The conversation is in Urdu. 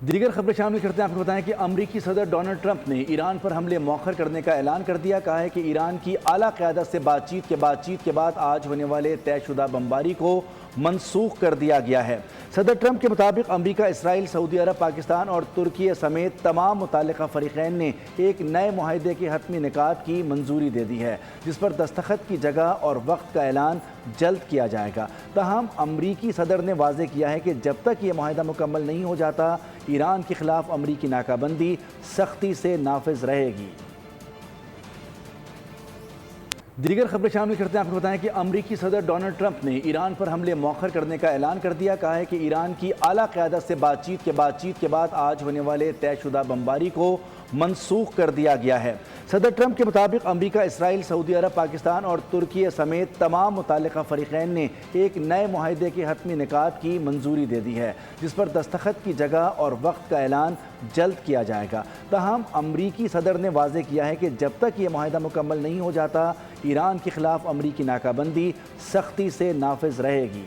دیگر خبریں شامل کرتے ہیں۔ آپ کو بتائیں کہ امریکی صدر ڈونلڈ ٹرمپ نے ایران پر حملے مؤخر کرنے کا اعلان کر دیا۔ کہا ہے کہ ایران کی اعلیٰ قیادت سے بات چیت کے بعد آج ہونے والے طے شدہ بمباری کو منسوخ کر دیا گیا ہے۔ صدر ٹرمپ کے مطابق امریکہ، اسرائیل، سعودی عرب، پاکستان اور ترکی سمیت تمام متعلقہ فریقین نے ایک نئے معاہدے کے حتمی انعقاد کی منظوری دے دی ہے، جس پر دستخط کی جگہ اور وقت کا اعلان جلد کیا جائے گا۔ تاہم امریکی صدر نے واضح کیا ہے کہ جب تک یہ معاہدہ مکمل نہیں ہو جاتا، ایران کے خلاف امریکی ناکہ بندی سختی سے نافذ رہے گی۔ دیگر خبریں شامل کرتے ہیں۔ آپ کو بتائیں کہ امریکی صدر ڈونلڈ ٹرمپ نے ایران پر حملے مؤخر کرنے کا اعلان کر دیا۔ کہا ہے کہ ایران کی اعلیٰ قیادت سے بات چیت کے بعد آج ہونے والے طے شدہ بمباری کو منسوخ کر دیا گیا ہے۔ صدر ٹرمپ کے مطابق امریکہ، اسرائیل، سعودی عرب، پاکستان اور ترکی سمیت تمام متعلقہ فریقین نے ایک نئے معاہدے کے حتمی انعقاد کی منظوری دے دی ہے، جس پر دستخط کی جگہ اور وقت کا اعلان جلد کیا جائے گا۔ تاہم امریکی صدر نے واضح کیا ہے کہ جب تک یہ معاہدہ مکمل نہیں ہو جاتا، ایران کے خلاف امریکی ناکہ بندی سختی سے نافذ رہے گی۔